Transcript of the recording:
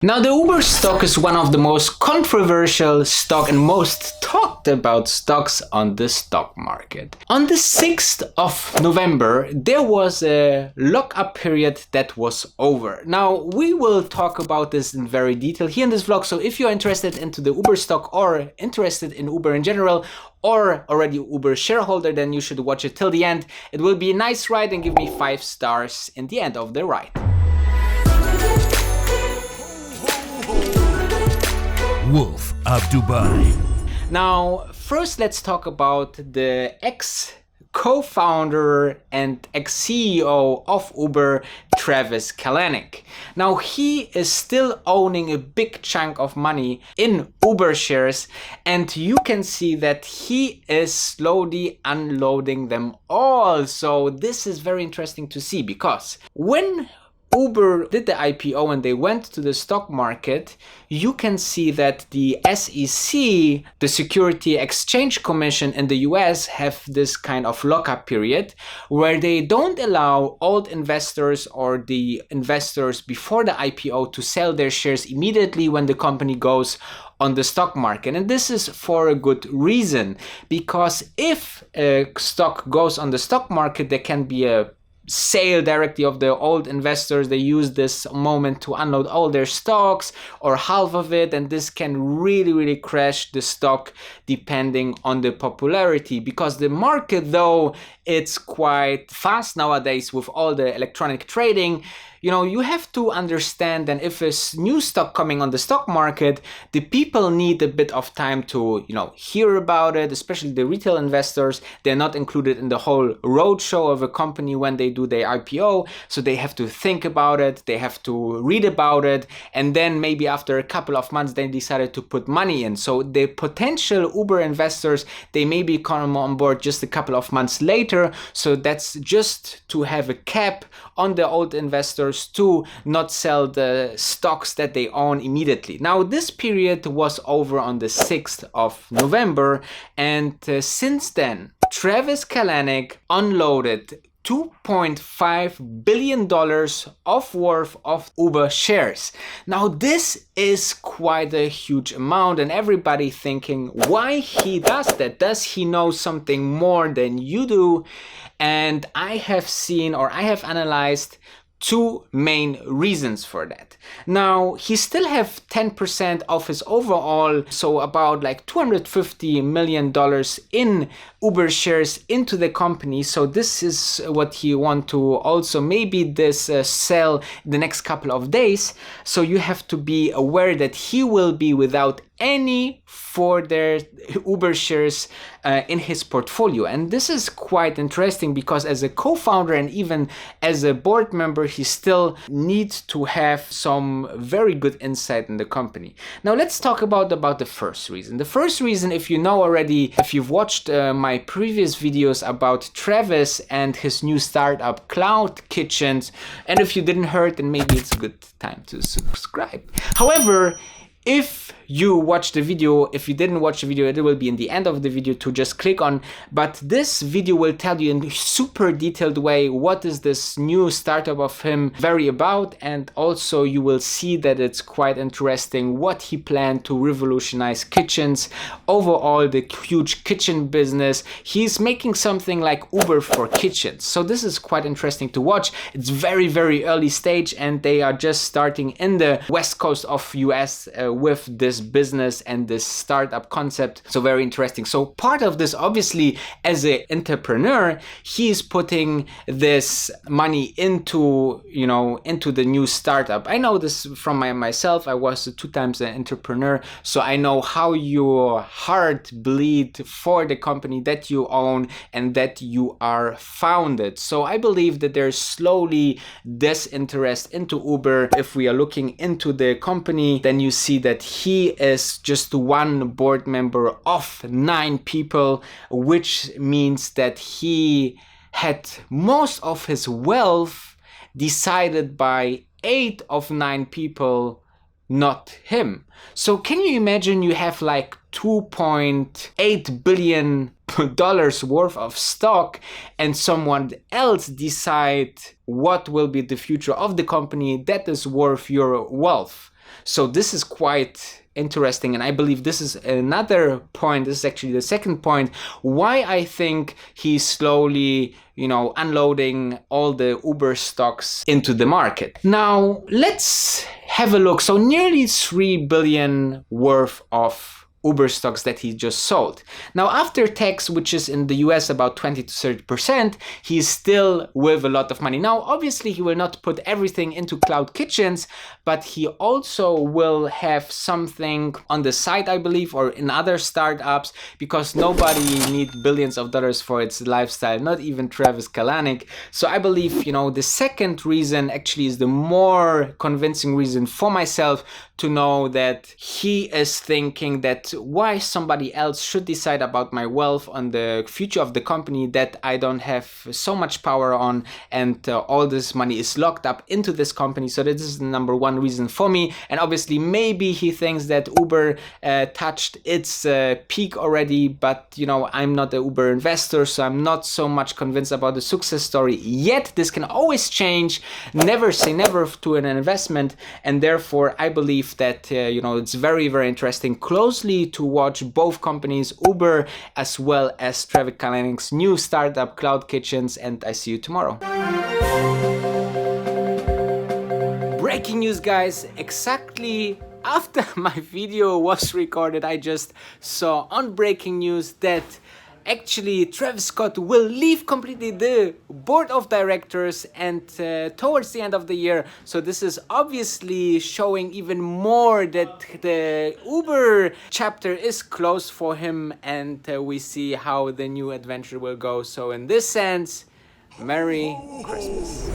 Now, the Uber stock is one of the most controversial stock and most talked about stocks on the stock market. On the 6th of November, there was a lockup period that was over. Now, we will talk about this in very detail here in this vlog, so if you're interested into the Uber stock or interested in Uber in general, or already Uber shareholder, then you should watch it till the end. It will be a nice ride and give me 5 stars in the end of the ride. Wolf of Dubai. Now, first let's talk about the ex-co-founder and ex-CEO of Uber, Travis Kalanick. Now, he is still owning a big chunk of money in Uber shares, and you can see that he is slowly unloading them all. So this is very interesting to see, because when Uber did the IPO and they went to the stock market, you can see that the SEC, the Security Exchange Commission in the US, have this kind of lockup period where they don't allow old investors or the investors before the IPO to sell their shares immediately when the company goes on the stock market. And this is for a good reason, because if a stock goes on the stock market, there can be a sale directly of the old investors. They use this moment to unload all their stocks or half of it, and this can really crash the stock depending on the popularity, because the market, though it's quite fast nowadays with all the electronic trading, you know, you have to understand that if it's new stock coming on the stock market, the people need a bit of time to, you know, hear about it, especially the retail investors. They're not included in the whole roadshow of a company when they do their IPO, so they have to think about it, they have to read about it, and then maybe after a couple of months they decided to put money in. So the potential Uber investors, they maybe come on board just a couple of months later, so that's just to have a cap on the old investors to not sell the stocks that they own immediately. Now, this period was over on the 6th of November, and since then, Travis Kalanick unloaded $2.5 billion of worth of Uber shares. Now, this is quite a huge amount, and everybody thinking why he does that. Does he know something more than you do? And I have seen, or I have analyzed, two main reasons for that. Now, he still have 10% of his overall, so about like $250 million in Uber shares into the company. So this is what he want to also maybe this sell the next couple of days. So you have to be aware that he will be without any further Uber shares in his portfolio. And this is quite interesting, because as a co-founder and even as a board member, he still needs to have some very good insight in the company. Now, let's talk about the first reason. The first reason, if you know already, if you've watched my previous videos about Travis and his new startup Cloud Kitchens, and if you didn't hear it, then maybe it's a good time to subscribe. However, if you watch the video, if you didn't watch the video, it will be in the end of the video to just click on. But this video will tell you in a super detailed way what is this new startup of him very about, and also you will see that it's quite interesting what he planned to revolutionize kitchens, overall the huge kitchen business. He's making something like Uber for kitchens. So this is quite interesting to watch. It's very early stage, and they are just starting in the west coast of US with this business and this startup concept. So very interesting. So part of this, obviously, as an entrepreneur, he is putting this money into, you know, into the new startup. I know this from myself. I was 2 times an entrepreneur, so I know how your heart bleed for the company that you own and that you are founded. So I believe that there's slowly this interest into Uber. If we are looking into the company, then you see that he is just one board member of 9 people, which means that he had most of his wealth decided by 8 of 9 people, not him. So can you imagine you have like $2.8 billion worth of stock, and someone else decide what will be the future of the company that is worth your wealth? So this is quite interesting, and I believe this is another point, this is actually the second point, why I think he's slowly, unloading all the Uber stocks into the market. Now, let's have a look. So nearly 3 billion worth of Uber stocks that he just sold. Now, after tax, which is in the US about 20 to 30%, he's still with a lot of money. Now, obviously, he will not put everything into cloud kitchens, but he also will have something on the side, I believe, or in other startups, because nobody needs billions of dollars for its lifestyle, not even Travis Kalanick. So I believe, the second reason actually is the more convincing reason for myself to know that he is thinking that why somebody else should decide about my wealth on the future of the company that I don't have so much power on, and all this money is locked up into this company. So this is the number one reason for me. And obviously maybe he thinks that Uber touched its peak already, but I'm not an Uber investor, so I'm not so much convinced about the success story yet. This can always change. Never say never to an investment, and therefore I believe that it's very, very interesting closely to watch both companies, Uber as well as Travis Kalanick's new startup Cloud Kitchens, and I see you tomorrow. Breaking news, guys. Exactly after my video was recorded, I just saw on breaking news that actually Travis Scott will leave completely the board of directors and towards the end of the year. So this is obviously showing even more that the Uber chapter is closed for him, and we see how the new adventure will go. So in this sense, Merry Christmas.